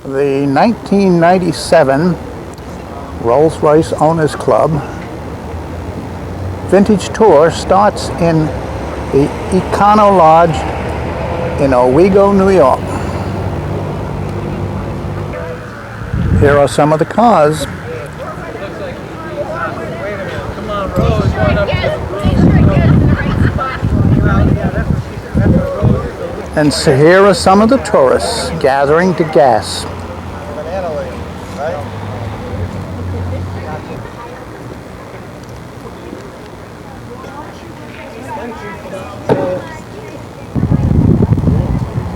The 1997 Rolls-Royce Owners Club Vintage Tour starts in the Econo Lodge in Owego, New York. Here are some of the cars. And so here are some of the tourists gathering to gas.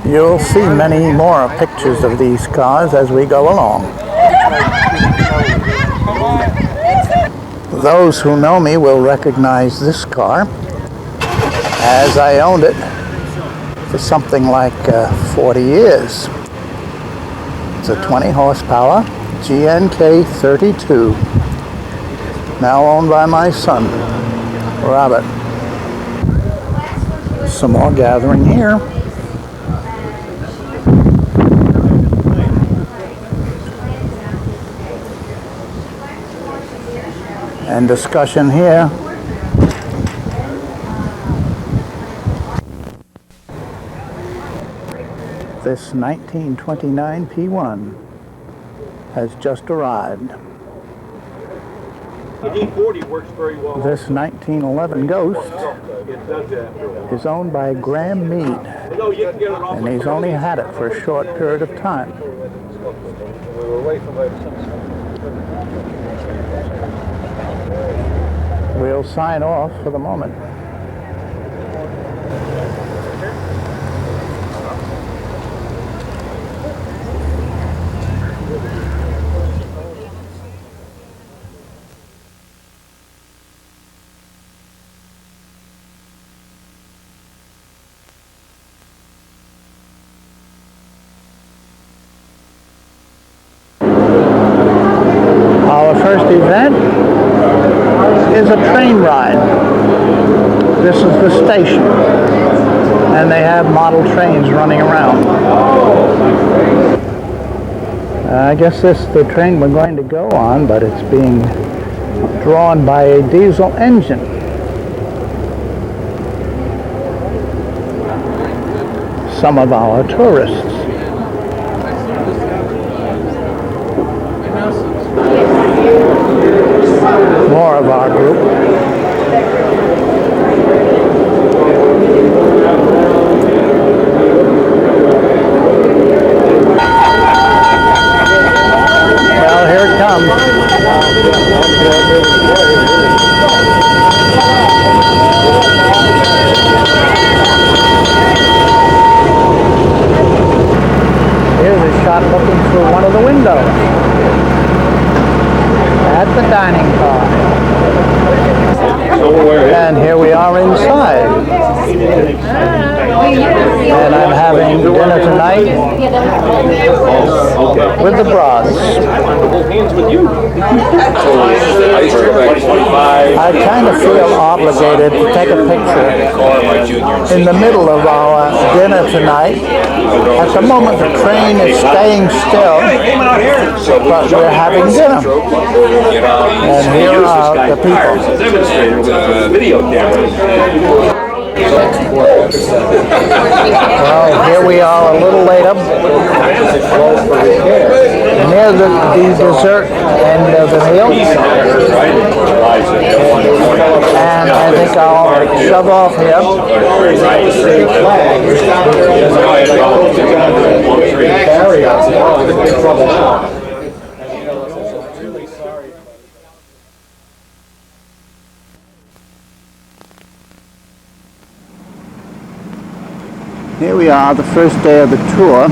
You'll see many more pictures of these cars as we go along. Those who know me will recognize this car, as I owned it for something like 40 years. It's a 20 horsepower GNK 32, now owned by my son, Robert. Some more gathering here. And discussion here. This 1929 P1 has just arrived. This 1911 Ghost is owned by Graham Mead, and he's only had it for a short period of time. We'll sign off for the moment. Our first event is a train ride. This is the station, and they have model trains running around. I guess this is the train we're going to go on, but it's being drawn by a diesel engine. Some of our tourists. More of our group. Well, here it comes. Here's a shot looking through one of the windows at the dining car. And here we are inside. And I'm having dinner tonight with the broths. I kind of feel obligated to take a picture in the middle of our dinner tonight. At the moment the train is staying still, but we're having dinner. And here are the people. Well, here we are a little later, near the dessert end of the meal, and I think I'll shove off here. Here we are, the first day of the tour,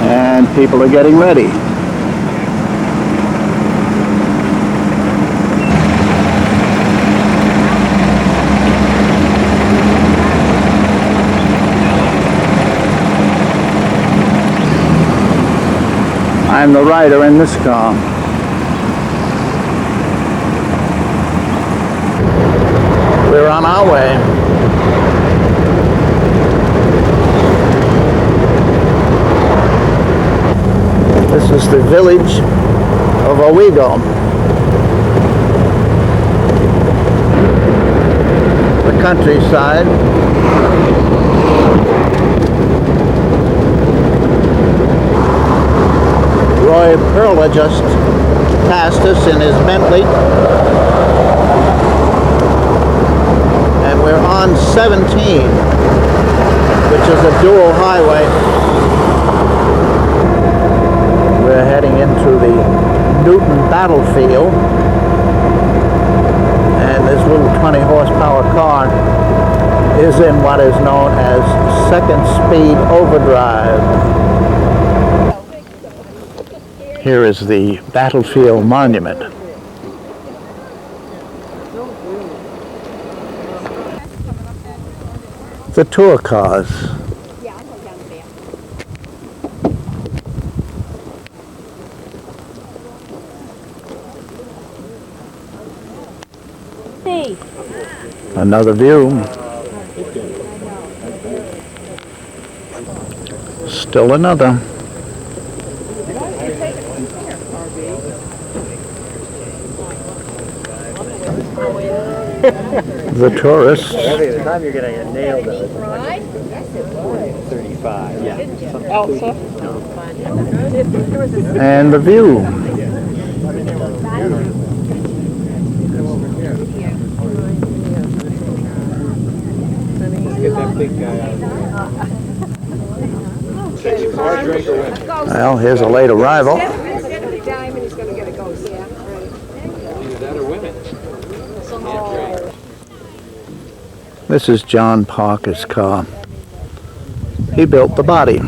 and people are getting ready. I'm the rider in this car. We're on our way. is the village of Owego. The countryside. Roy Perla just passed us in his Bentley. And we're on 17, which is a dual highway. We're heading into the Newton battlefield. And this little 20 horsepower car is in what is known as second speed overdrive. Here is the battlefield monument. The tour cars. Another view. Still another. The tourists. Every time you're going to get nailed at 35. Yeah. And the view. Get that big guy out. Well, here's a late arrival. This is John Parker's car. He built the body.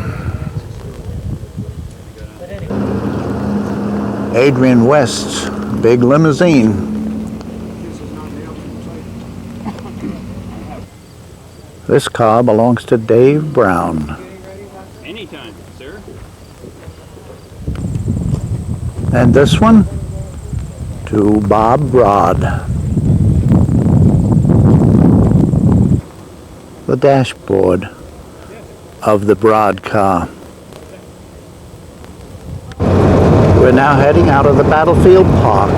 Adrian West's big limousine. This car belongs to Dave Brown. Anytime, sir. And this one to Bob Broad. The dashboard of the Broad car. We're now heading out of the Battlefield Park.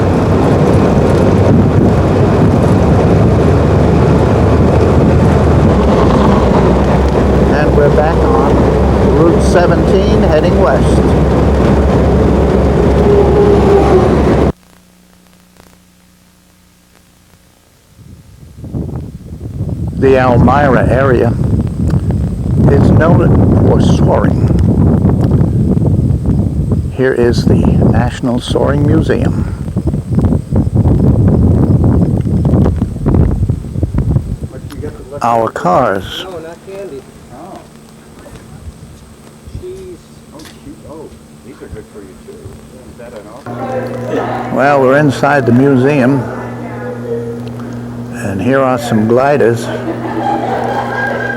And we're back on Route 17 heading west. The Elmira area is noted for soaring. Here is the National Soaring Museum. Our cars. No, not candy. Oh. Cheese. Oh, cute. Oh, these are good for you too. Is that an offer? Well, we're inside the museum. And here are some gliders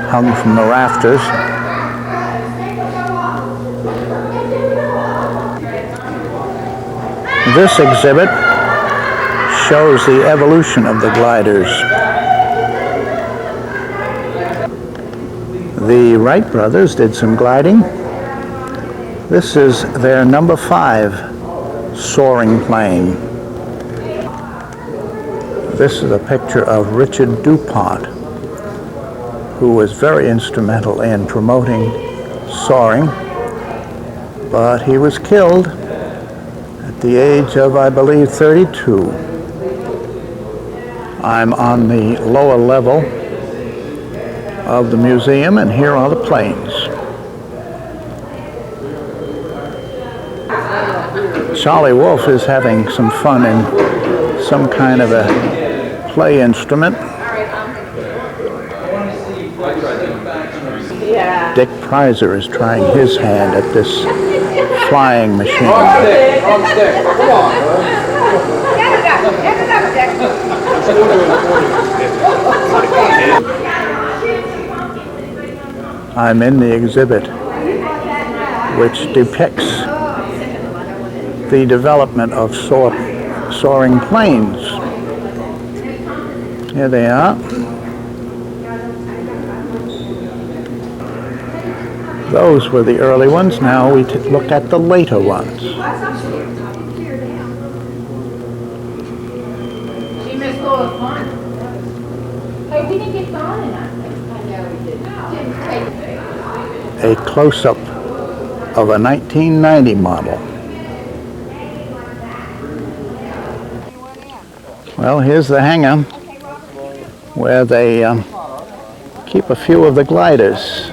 hung from the rafters. This exhibit shows the evolution of the gliders. The Wright brothers did some gliding. This is their number 5 soaring plane. This is a picture of Richard DuPont, who was very instrumental in promoting soaring, but he was killed at the age of, I believe, 32. I'm on the lower level of the museum, and here are the planes. Charlie Wolf is having some fun in some kind of a play instrument. Dick Prizer is trying his hand at this flying machine. I'm in the exhibit, which depicts the development of soaring planes. Here they are. Those were the early ones. Now we look at the later ones. She missed all the fun. Hey, we didn't get gone enough. I know we didn't. A close-up of a 1990 model. Well, here's the hangar where they keep a few of the gliders.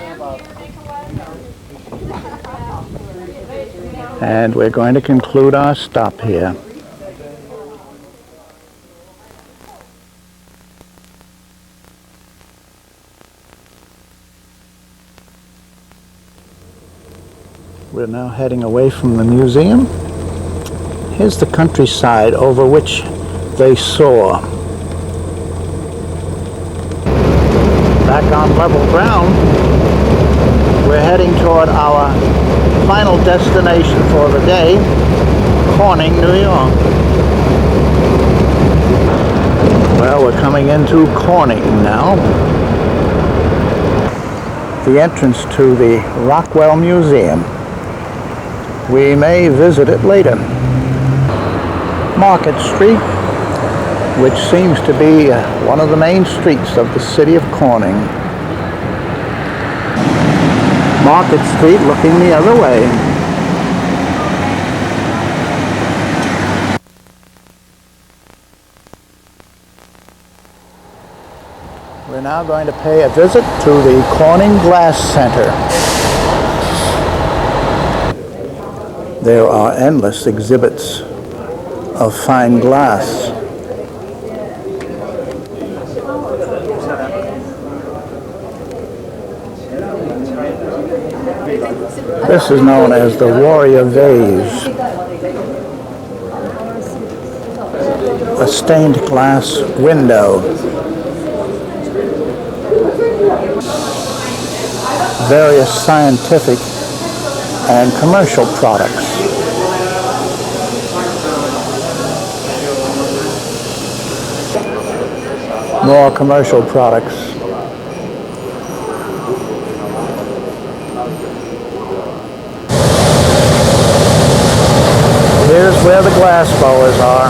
And we're going to conclude our stop here. We're now heading away from the museum. Here's the countryside over which they soar. Back on level ground, we're heading toward our final destination for the day, Corning, New York. Well, we're coming into Corning now. The entrance to the Rockwell Museum. We may visit it later. Market Street, which seems to be one of the main streets of the city of Corning. Market Street looking the other way. We're now going to pay a visit to the Corning Glass Center. There are endless exhibits of fine glass. This is known as the Warrior Vase. A stained glass window. Various scientific and commercial products. More commercial products. Here's where the glass blowers are.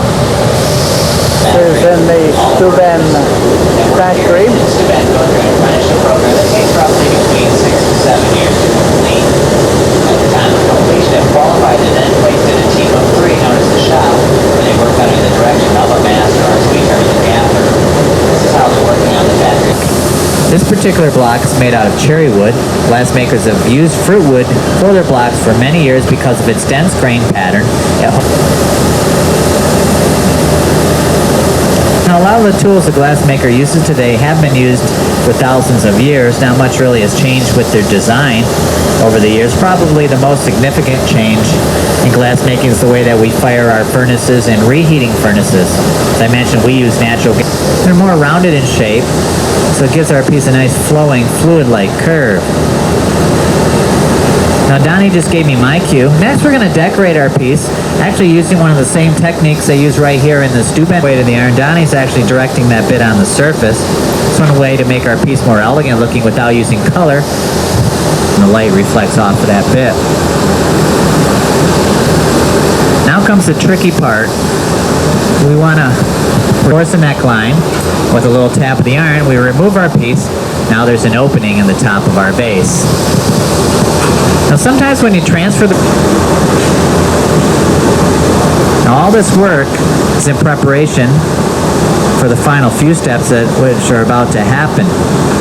Here's in the Steuben factory. Steuben going through an apprenticeship program that takes roughly between 6 to 7 years to complete. At the time of completion, if qualified, and then placed in a team of 3 known as the shop, where they work under the direction of a master or sweetener in the reactor. This is how they're working on the factory. This particular block is made out of cherry wood. Glassmakers have used fruit wood for their blocks for many years because of its dense grain pattern. Now, a lot of the tools a glassmaker uses today have been used for thousands of years. Not much really has changed with their design over the years. Probably the most significant change in glassmaking is the way that we fire our furnaces and reheating furnaces. As I mentioned, we use natural gas. They're more rounded in shape, so it gives our piece a nice flowing, fluid-like curve. Now Donnie just gave me my cue. Next we're going to decorate our piece, actually using one of the same techniques I use right here in the Steuben way to the iron. Donnie's actually directing that bit on the surface. It's one way to make our piece more elegant looking without using color. And the light reflects off of that bit. Now comes the tricky part. We want to force a neckline with a little tap of the iron. We remove our piece. Now there's an opening in the top of our base. Now sometimes when you transfer the... Now all this work is in preparation for the final few steps which are about to happen.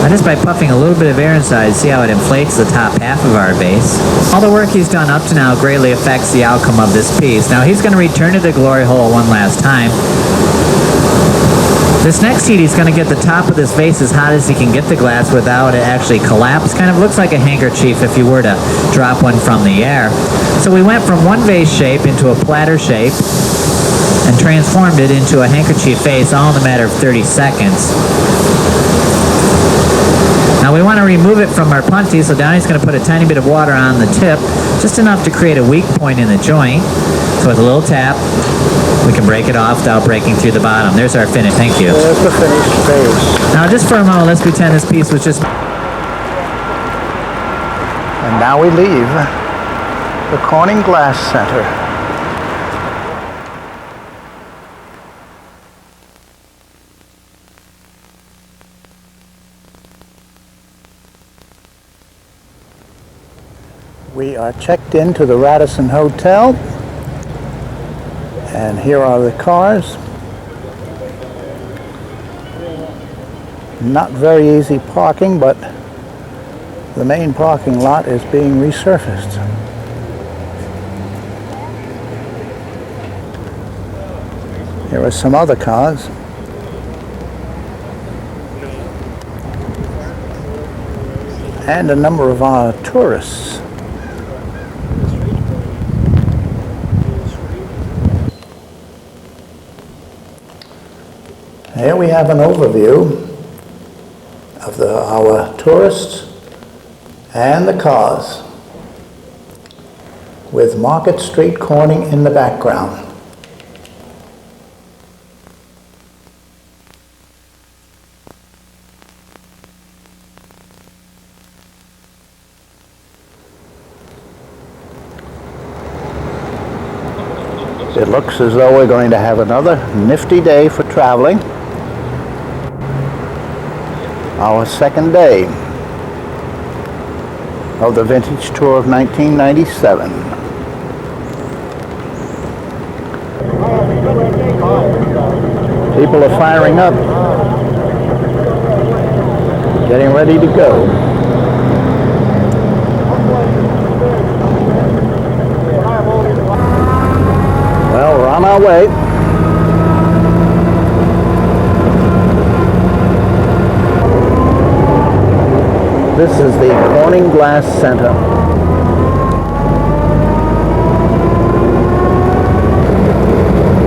Now just by puffing a little bit of air inside, see how it inflates the top half of our base. All the work he's done up to now greatly affects the outcome of this piece. Now he's going to return to the glory hole one last time. This next heat, he's going to get the top of this vase as hot as he can get the glass without it actually collapse. Kind of looks like a handkerchief if you were to drop one from the air. So we went from one vase shape into a platter shape and transformed it into a handkerchief vase all in a matter of 30 seconds. Now we want to remove it from our punty, so Donnie's going to put a tiny bit of water on the tip, just enough to create a weak point in the joint. So with a little tap, we can break it off without breaking through the bottom. There's our finish. Thank you. There's the finished base. Now just for a moment, let's pretend this piece was just... And now we leave the Corning Glass Center. We are checked into the Radisson Hotel, and here are the cars. Not very easy parking, but the main parking lot is being resurfaced. Here are some other cars. And a number of our tourists. Here we have an overview of our tourists and the cars, with Market Street Corning in the background. It looks as though we're going to have another nifty day for traveling. Our second day of the Vintage Tour of 1997. People are firing up, getting ready to go. Well, we're on our way. This is the Corning Glass Center.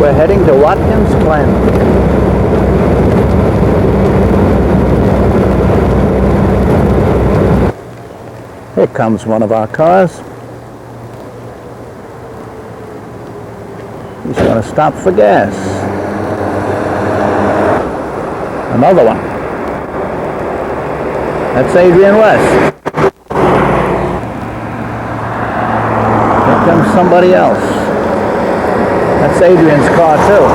We're heading to Watkins Glen. Here comes one of our cars. He's going to stop for gas. Another one. That's Adrian West. Here comes somebody else. That's Adrian's car too.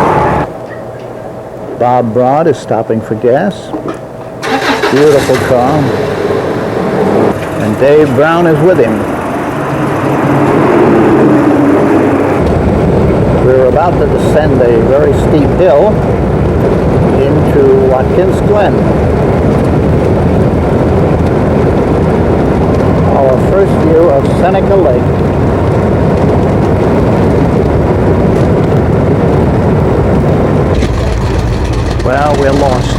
Bob Broad is stopping for gas. Beautiful car. And Dave Brown is with him. We're about to descend a very steep hill into Watkins Glen. Our first view of Seneca Lake. Well, we're lost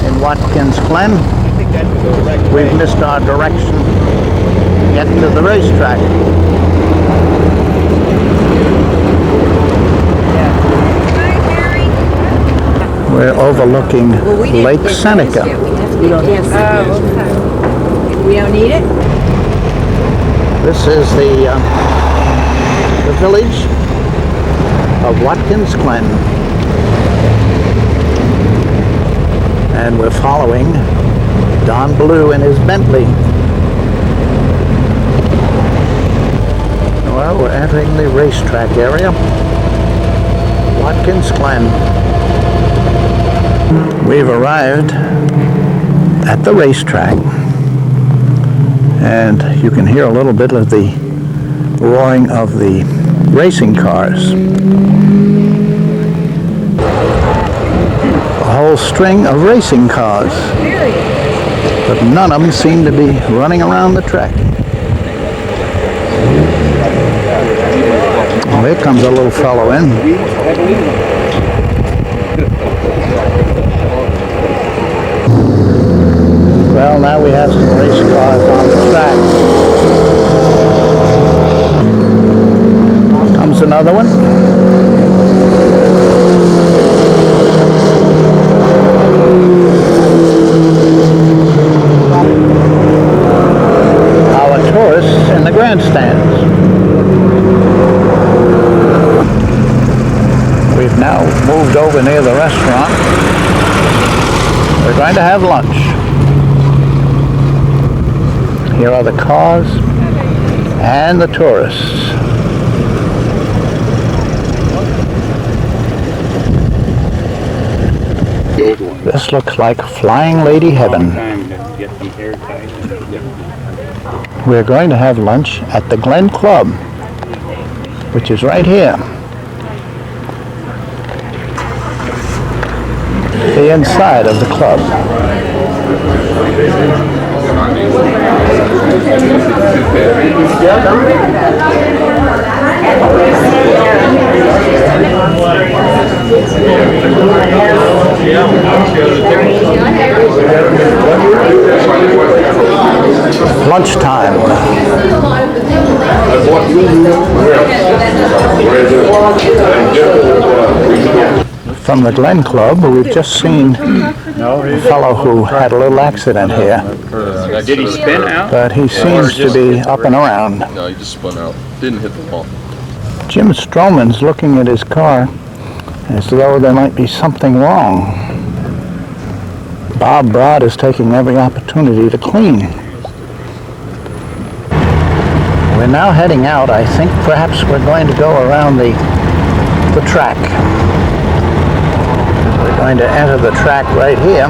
in Watkins Glen. We've missed our direction getting to the racetrack. We're overlooking Lake Seneca. We don't need it? This is the village of Watkins Glen. And we're following Don Blue in his Bentley. Well, we're entering the racetrack area. Watkins Glen. We've arrived at the racetrack. And you can hear a little bit of the roaring of the racing cars. A whole string of racing cars. But none of them seem to be running around the track. Oh, here comes a little fellow in. Well, now we have some race cars on the track. Comes another one. Our tourists in the grandstands. We've now moved over near the restaurant. We're going to have lunch. Here are the cars and the tourists. This looks like Flying Lady Heaven. Time to get them airtight. We're going to have lunch at the Glen Club, which is right here. The inside of the club. Lunchtime. From the Glen Club, we've just seen a fellow who had a little accident here, Did he spin out? but he seems to be up and around. No, he just spun out. Didn't hit the wall. Jim Stroman's looking at his car as though there might be something wrong. Bob Broad is taking every opportunity to clean. We're now heading out. I think perhaps we're going to go around the track. We're going to enter the track right here.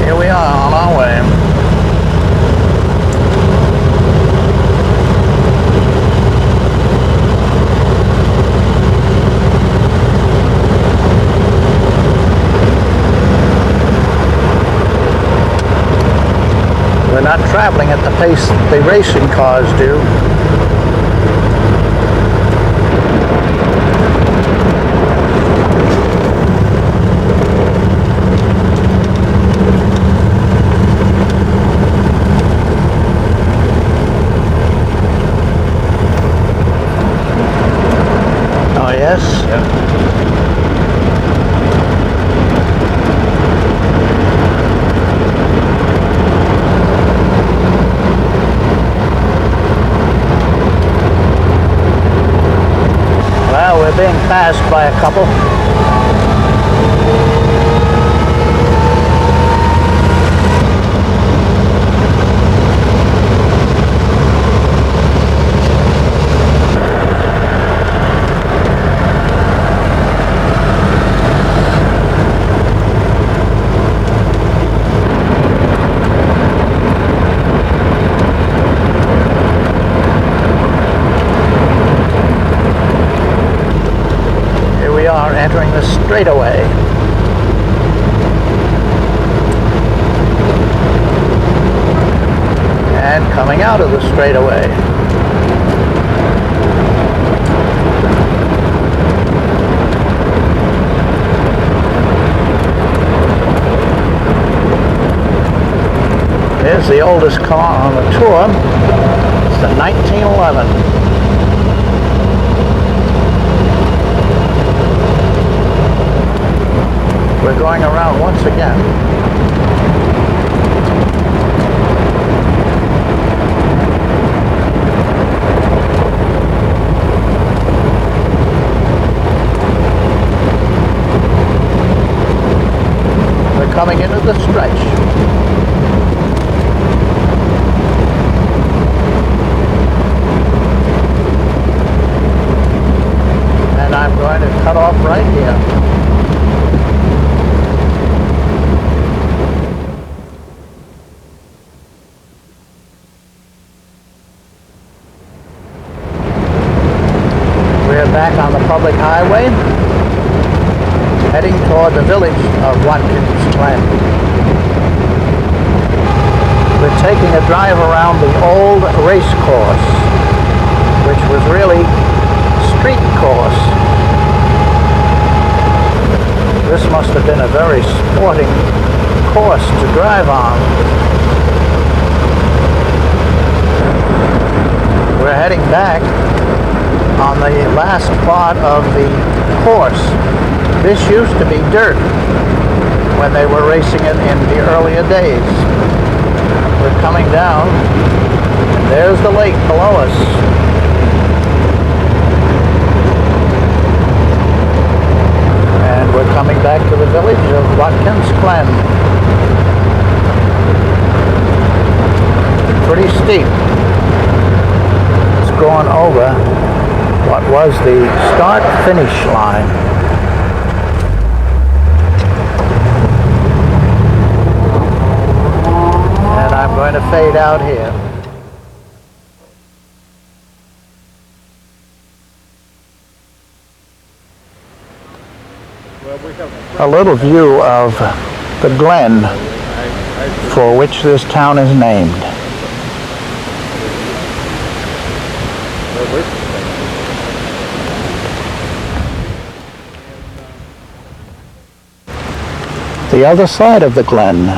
Here we are on our way. We're not traveling at the pace the racing cars do. Oh yes? Well, we're being passed by a couple. Entering the straightaway. And coming out of the straightaway. Here's the oldest car on the tour. It's the 1911. We're going around once again. We're coming into the stretch. And I'm going to cut off right here. Back on the public highway, heading toward the village of Watkins Glen. We're taking a drive around the old race course, which was really street course. This must have been a very sporting course to drive on. We're heading back on the last part of the course. This used to be dirt. when they were racing it in the earlier days. We're coming down, and there's the lake below us. And we're coming back to the village of Watkins Glen. Pretty steep. It's going over what was the start-finish line. And I'm going to fade out here. A little view of the glen for which this town is named. The other side of the glen.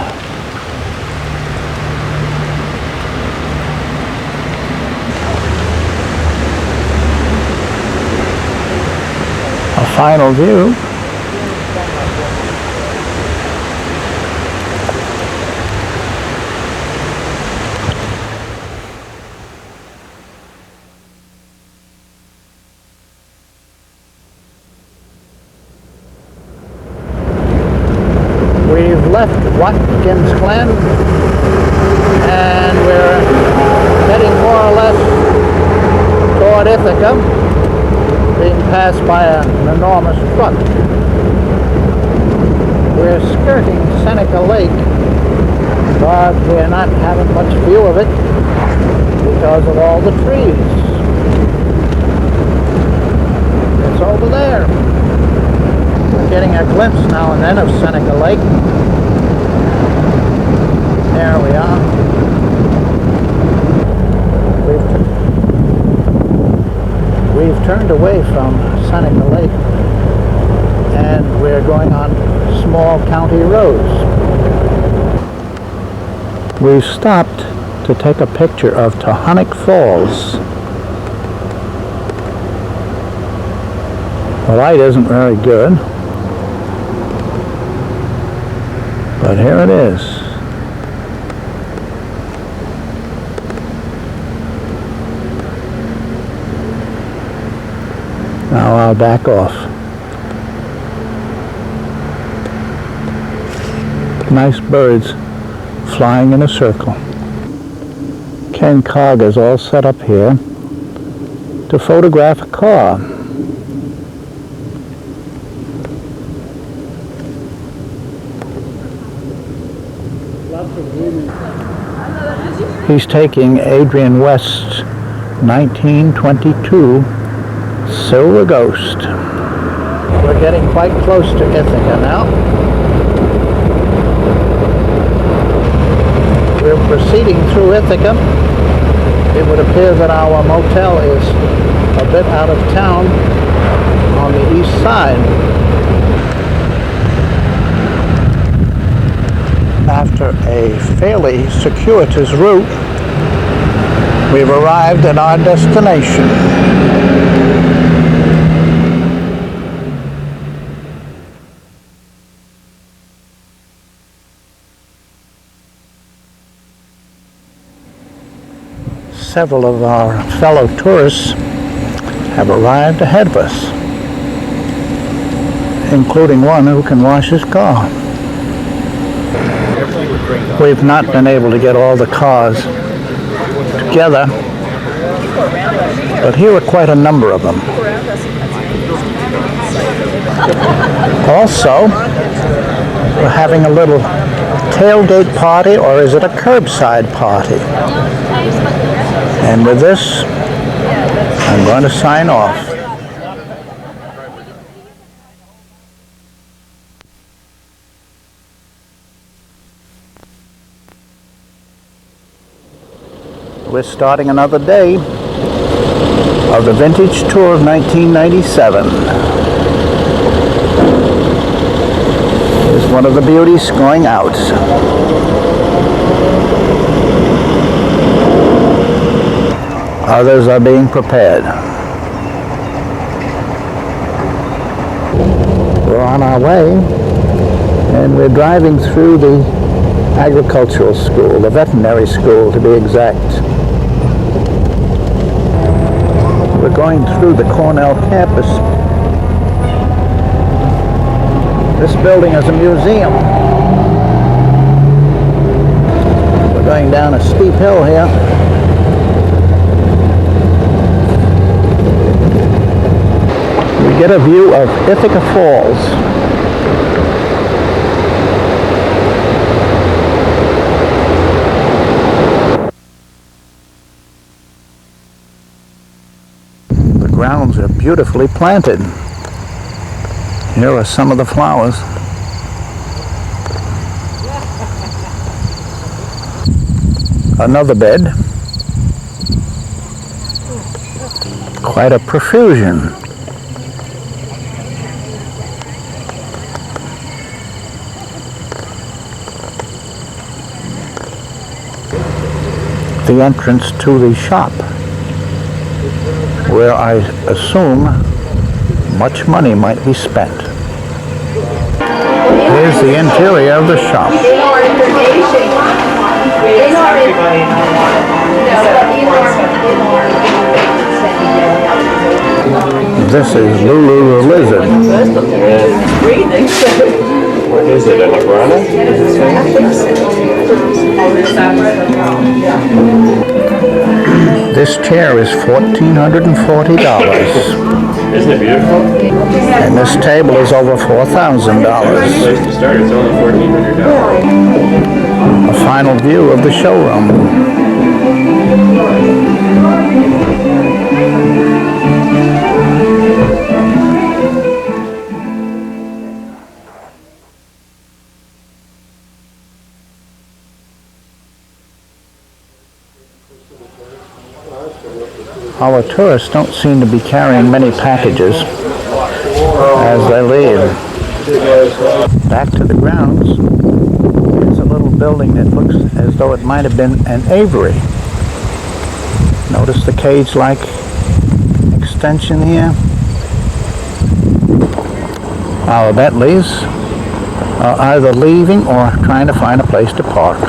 A final view. We've left Watkins Glen and we're heading more or less toward Ithaca, being passed by an enormous truck. We're skirting Seneca Lake, but we're not having much view of it because of all the trees. It's over there. Getting a glimpse now and then of Seneca Lake. There we are. We've turned away from Seneca Lake and we're going on small county roads. We've stopped to take a picture of Tohonik Falls. The light isn't very good, but here it is. Now I'll back off. Nice birds flying in a circle. Ken Cog is all set up here to photograph a car. He's taking Adrian West's 1922 Silver Ghost. We're getting quite close to Ithaca now. We're proceeding through Ithaca. It would appear that our motel is a bit out of town on the east side. After a fairly circuitous route, we've arrived at our destination. Several of our fellow tourists have arrived ahead of us, including one who can wash his car. We've not been able to get all the cars together, but here are quite a number of them. Also, we're having a little tailgate party, or is it a curbside party? And with this, I'm going to sign off. We're starting another day of the Vintage Tour of 1997. Here's one of the beauties going out. Others are being prepared. We're on our way And we're driving through the agricultural school, the veterinary school to be exact. We're going through the Cornell campus. This building is a museum. We're going down a steep hill here. We get a view of Ithaca Falls. The grounds are beautifully planted. Here are some of the flowers. Another bed. Quite a profusion. The entrance to the shop, where I assume much money might be spent. Here's the interior of the shop. This is Lulu the lizard. What is it, an iguana? This chair is $1,440. Isn't it beautiful? And this table is over $4,000. Place to start, it's only $1,400. A final view of the showroom. Our tourists don't seem to be carrying many packages as they leave. Back to the grounds. There's a little building that looks as though it might have been an aviary. Notice the cage-like extension here. Our Bentleys are either leaving or trying to find a place to park.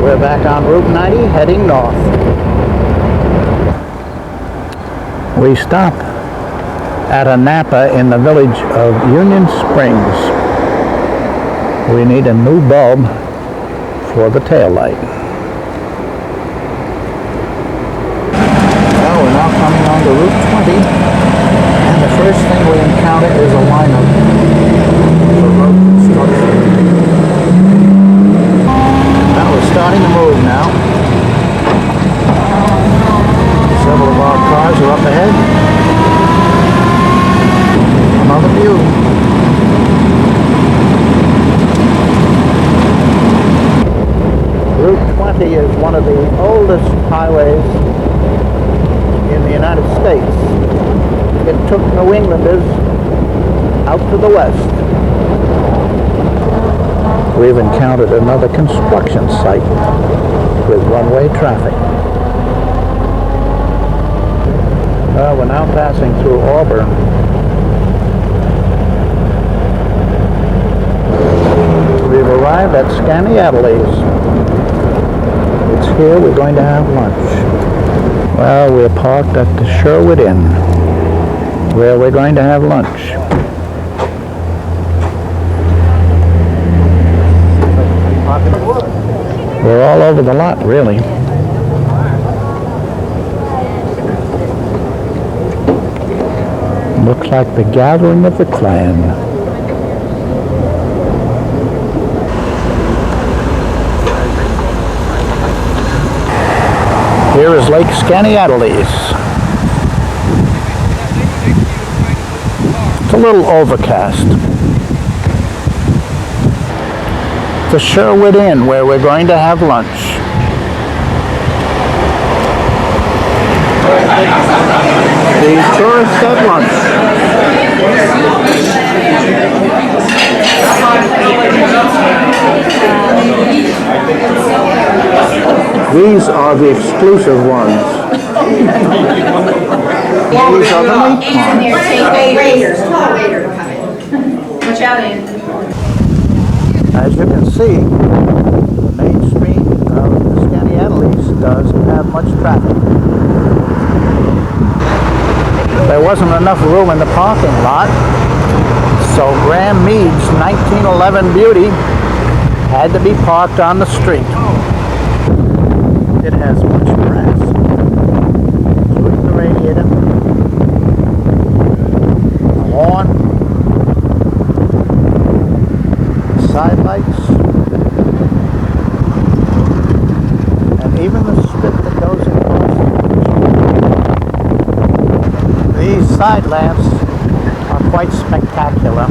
We're back on Route 90 heading north. We stop at a Napa in the village of Union Springs. We need a new bulb for the taillight. Well, we're now coming on to Route 20, and the first thing we encounter is a lineup for road construction. Well, we're starting to move now. Several of our cars are up ahead. Another view. Route 20 is one of the oldest highways in the United States. It took New Englanders out to the west. We've encountered another construction site with one-way traffic. We're now passing through Auburn. We've arrived at Skaneateles. It's here we're going to have lunch. Well, we're parked at the Sherwood Inn, where we're going to have lunch. We're all over the lot, really. Looks like the gathering of the clan. Here is Lake Skaneateles. It's a little overcast. The Sherwood Inn, where we're going to have lunch. The tourists at lunch. These are the exclusive ones. These are the meat ones. Watch out, Anthony. As you can see, the main street of the Skaneateles doesn't have much traffic. There wasn't enough room in the parking lot, so Graham Mead's 1911 Beauty had to be parked on the street. It has much grass, including the radiator, the lawn, side lights, and even the strip that goes across. These side lamps are quite spectacular.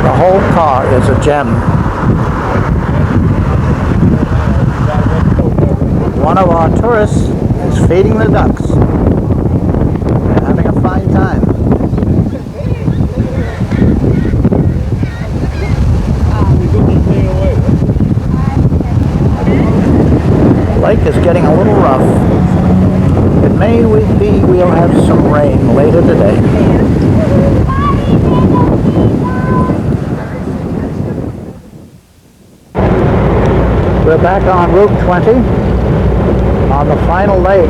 The whole car is a gem. One of our tourists is feeding the ducks. They're having a fine time. The lake is getting a little rough. It may be we'll have some rain later today. We're back on Route 20 on the final leg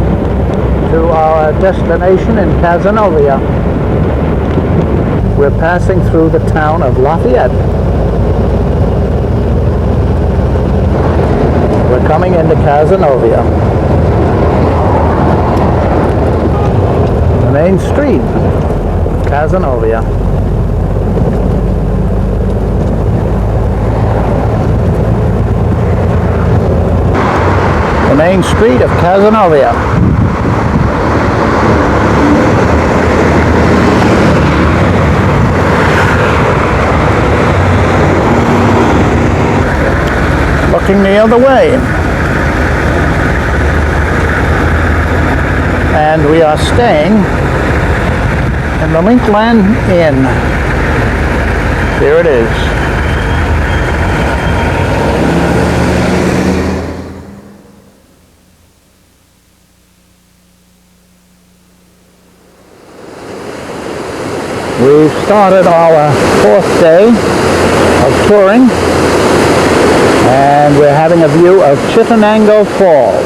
to our destination in Cazenovia. We're passing through the town of Lafayette. We're coming into Cazenovia. The main street, Cazenovia. The main street of Cazenovia. Looking the other way. And we are staying in the Linkland Inn. Here it is. We've started our 4th day of touring, and we're having a view of Chittenango Falls.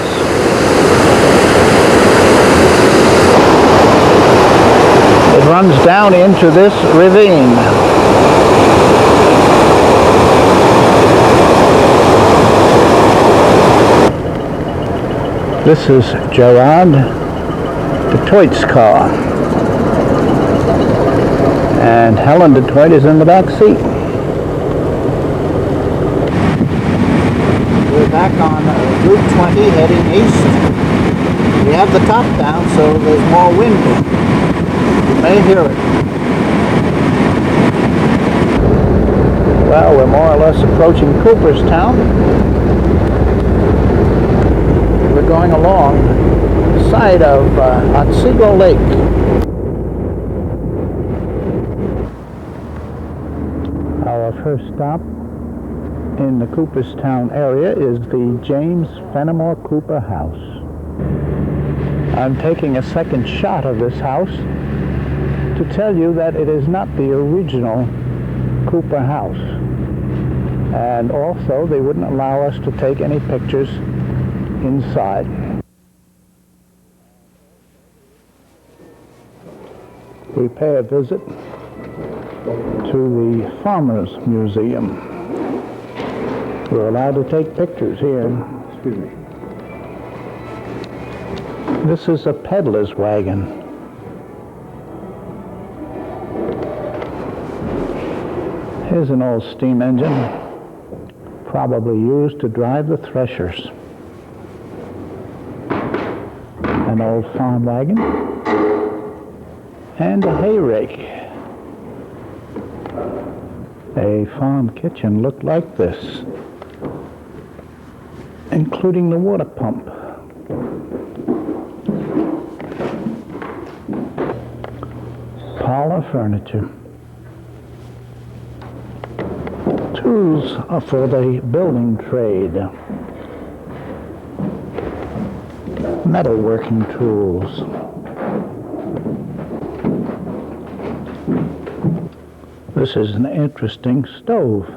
It runs down into this ravine. This is Gerard DeToit's car. And Helen DeToit is in the back seat. We're back on Route 20 heading east. We have the top down so there's more wind. You may hear it. Well, we're more or less approaching Cooperstown. We're going along the side of Otsego Lake. Our first stop in the Cooperstown area is the James Fenimore Cooper House. I'm taking a second shot of this house to tell you that it is not the original Cooper house. And also, they wouldn't allow us to take any pictures inside. We pay a visit to the Farmers Museum. We're allowed to take pictures here. Excuse me. This is a peddler's wagon. Here's an old steam engine, probably used to drive the threshers. An old farm wagon and a hay rake. A farm kitchen looked like this, including the water pump. Parlor furniture. Tools are for the building trade. Metalworking tools. This is an interesting stove.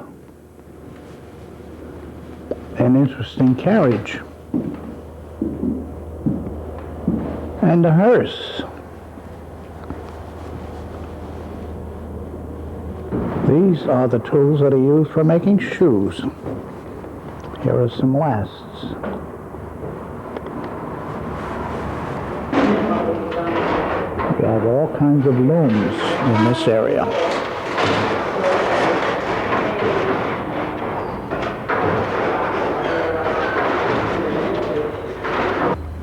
An interesting carriage. And a hearse. These are the tools that are used for making shoes. Here are some lasts. We have all kinds of looms in this area.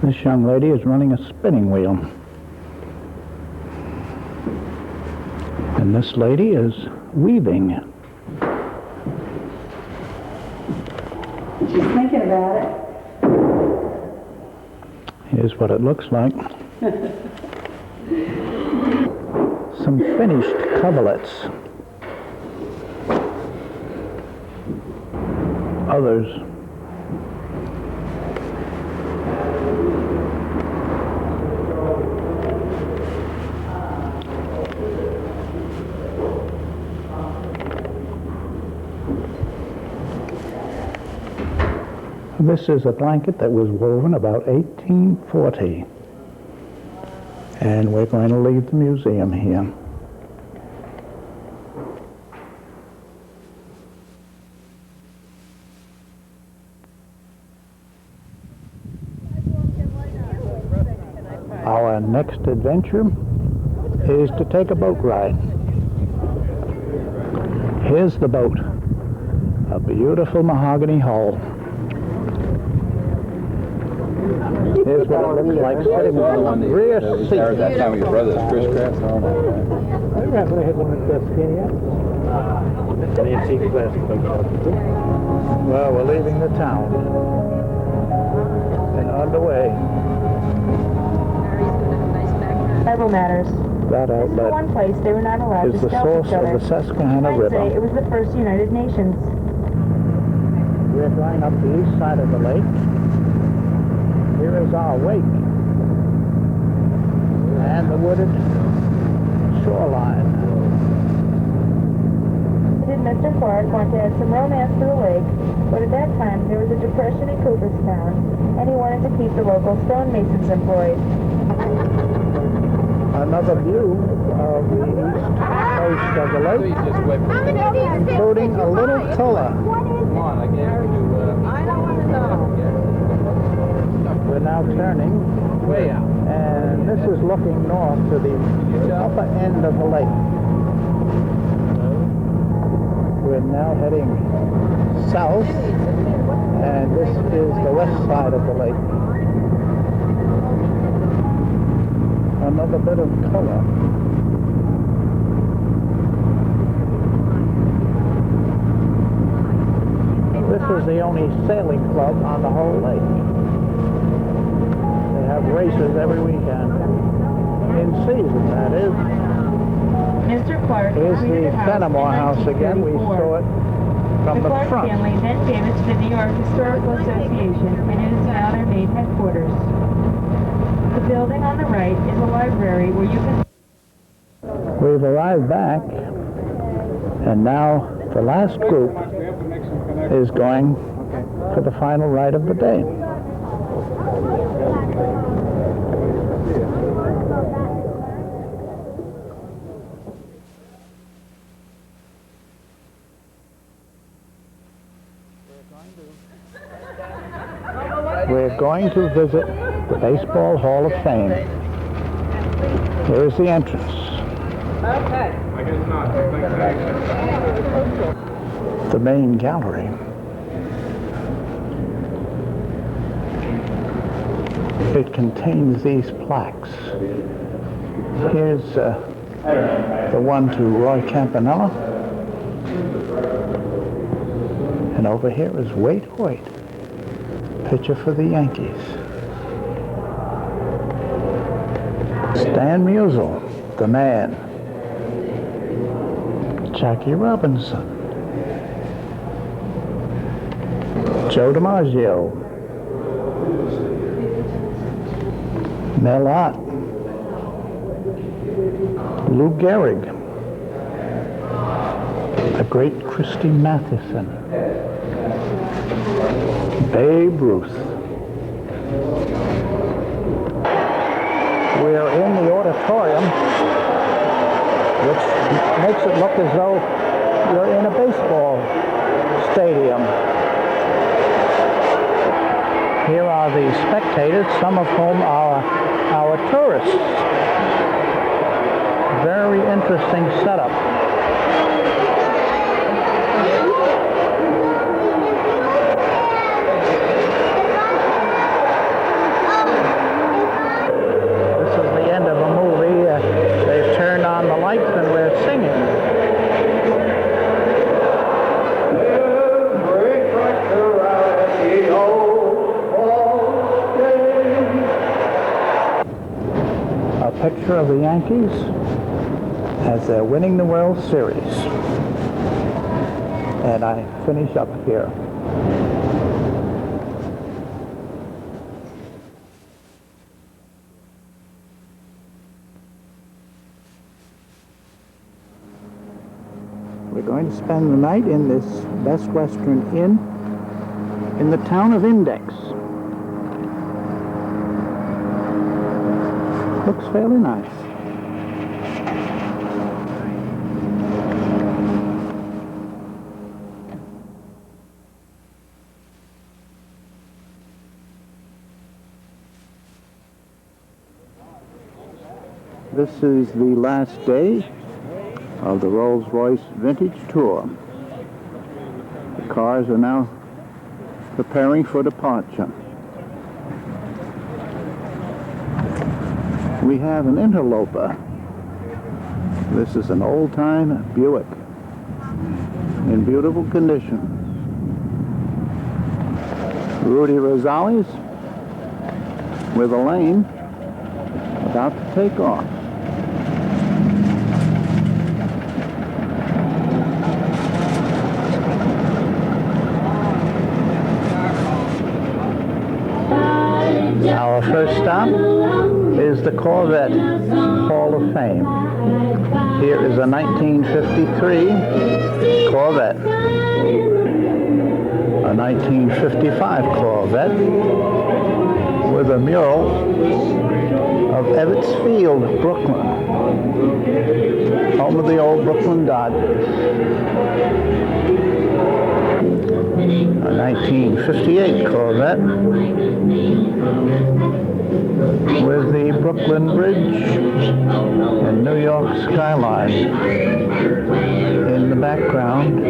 This young lady is running a spinning wheel. And this lady is weaving. She's thinking about it. Here's what it looks like. Some finished coverlets. Others. This is a blanket that was woven about 1840. And we're going to leave the museum here. Our next adventure is to take a boat ride. Here's the boat. A beautiful mahogany hull. Here's what it looks like sitting on the rear seat. That time with your brother, Chris Kraft. I haven't had one of those skinny yet. Well, we're leaving the town and underway. Several matters. That This is the outlet one place they were not allowed is to the stealth source each other. of the Susquehanna I'd say River. it was the first United Nations. We're going up the east side of the lake. Here is our wake and the wooded shoreline. Mr. Clark wanted to add some romance to the lake, but at that time there was a depression in Cooperstown, and he wanted to keep the local stonemasons employed. Another view of the east coast of the lake, including a little color. We're now turning, and this is looking north to the upper end of the lake. We're now heading south, and this is the west side of the lake. Another bit of color. This is the only sailing club on the whole lake. They have races every weekend. In season, that is. Mr. Clark Here's completed the a house Fenimore in House again. We 1934. saw it from The the Clark front. family then gave it to the New York Historical Association, and it is now their main headquarters. The building on the right is a library where you can... We've arrived back, and now the last group is going for the final ride of the day. We're going to visit the Baseball Hall of Fame. Here is the entrance. The main gallery. It contains these plaques. Here's the one to Roy Campanella. And over here is Wade Hoyt, pitcher for the Yankees. Stan Musial, the man. Jackie Robinson. Joe DiMaggio. Mel Ott. Lou Gehrig. The great Christy Mathewson. Babe Ruth. We're in the auditorium, which makes it look as though you're in a baseball stadium. Here are the spectators, some of whom are our tourists. Very interesting setup. This is the end of a movie. They've turned on the lights and we're singing. A picture of the Yankees as they're winning the World Series. And I finish up here. We're going to spend the night in this Best Western Inn in the town of Index. Looks fairly nice. This is the last day of the Rolls-Royce Vintage Tour. The cars are now preparing for departure. We have an interloper. This is an old-time Buick in beautiful condition. Rudy Rosales with Elaine about to take off. Our first stop is the Corvette Hall of Fame. Here is a 1953 Corvette, a 1955 Corvette with a mural of Ebbets Field, Brooklyn, home of the old Brooklyn Dodgers. A 1958 Corvette with the Brooklyn Bridge and New York skyline in the background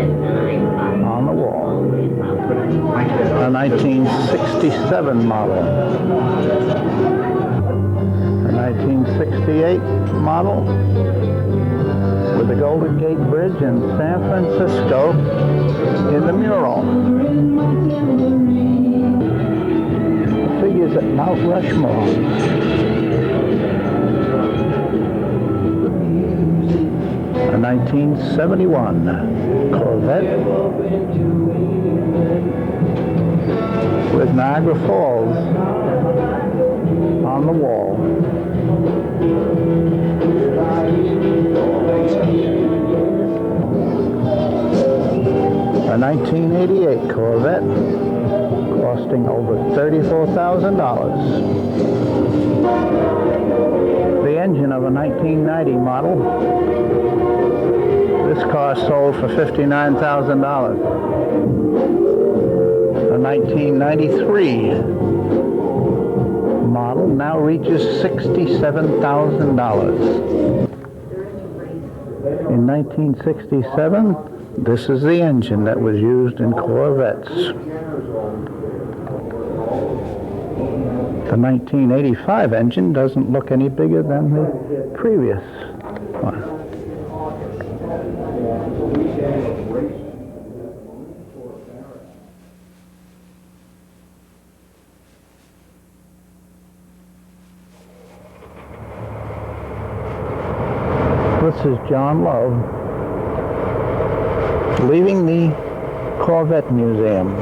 on the wall. A 1967 model. A 1968 model with the Golden Gate Bridge in San Francisco in the mural. Figures at Mount Rushmore. A 1971 Corvette with Niagara Falls on the wall. A 1988 Corvette costing over $34,000. The engine of a 1990 model. This car sold for $59,000. A 1993 model now reaches $67,000. In 1967, this is the engine that was used in Corvettes. The 1985 engine doesn't look any bigger than the previous one. This is John Love leaving the Corvette Museum.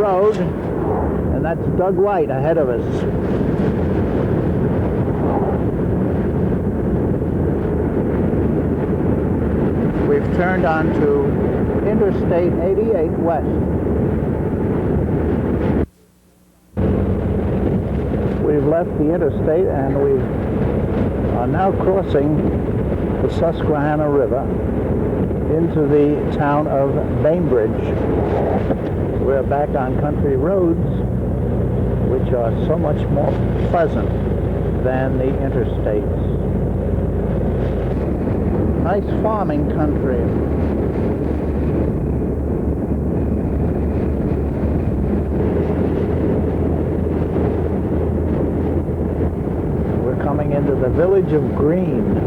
road, and that's Doug White ahead of us. We've turned onto Interstate 88 West. We've left the interstate and we are now crossing the Susquehanna River into the town of Bainbridge. We're back on country roads, which are so much more pleasant than the interstates. Nice farming country. We're coming into the village of Green.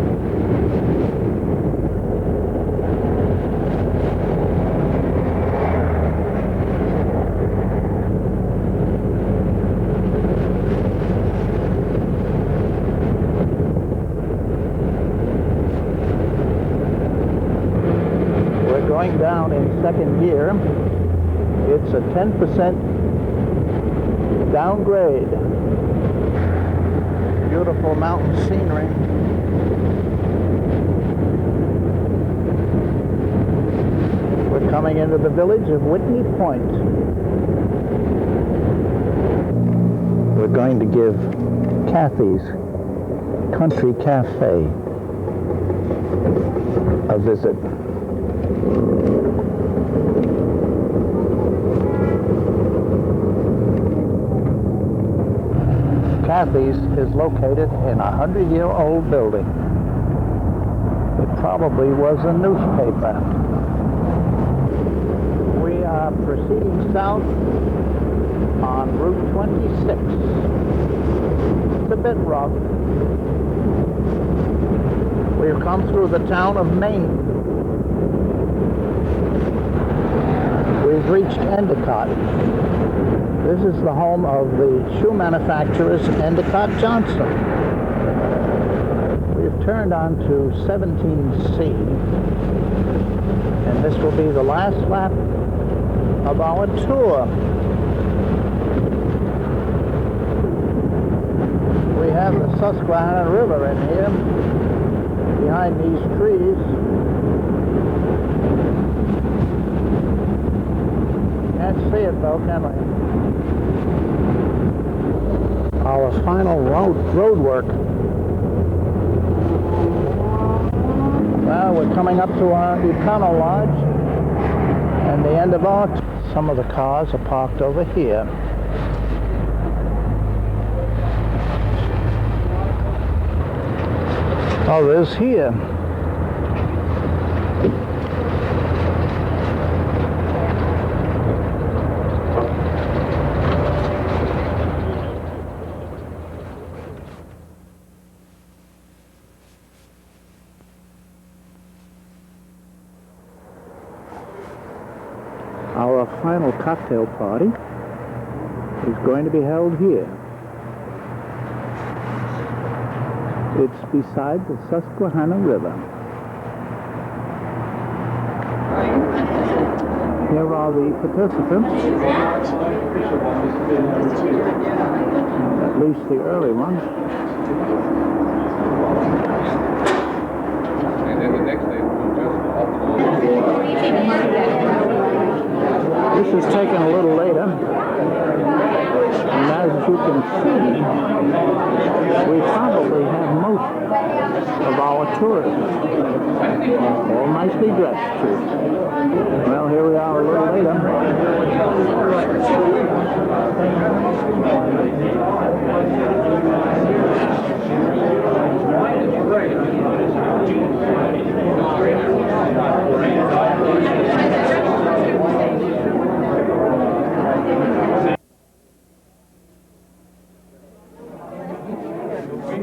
Going down in second gear. It's a 10% downgrade. Beautiful mountain scenery. We're coming into the village of Whitney Point. We're going to give Kathy's Country Cafe a visit. Kathy's is located in a 100-year-old building. It probably was a newspaper. We are proceeding south on Route 26. It's a bit rough. We've come through the town of Maine. We've reached Endicott. This is the home of the shoe manufacturers Endicott Johnson. We've turned onto 17C, and this will be the last lap of our tour. We have the Susquehanna River in here, behind these trees. Can't see it though, can we? Our final road work. Well, we're coming up to our Econo Lodge and the end of our tour. Some of the cars are parked over here. Others here. Our final cocktail party is going to be held here. It's beside the Susquehanna River. Here are the participants, at least the early ones. And then the next day we'll just upload. This is taken a little later, and as you can see, we probably have most of our tourists, all nicely dressed too. Well, here we are a little later.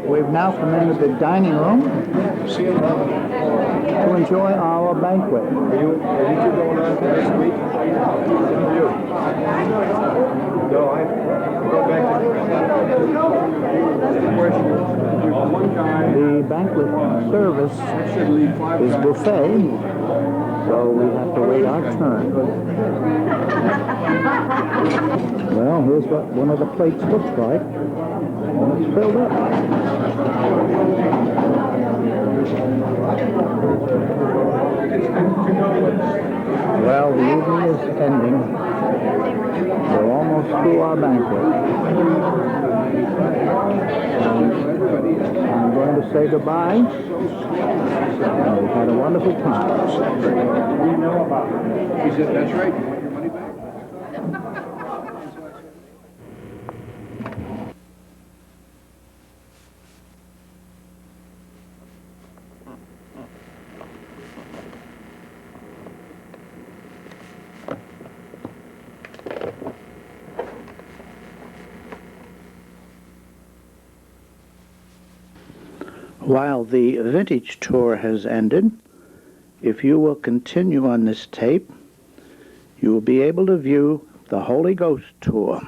We've now come into the dining room to enjoy our banquet. Are you two going on next week? Good for you. No, I go back to The banquet service is buffet. So we have to wait our turn. Well, here's what one of the plates looks like. And it's filled up. Well, the evening is ending. We're almost through our banquet. I'm going to say goodbye. We've had a wonderful time. He said, that's right, you want your money back? While the vintage tour has ended, if you will continue on this tape, you will be able to view the Holy Ghost tour.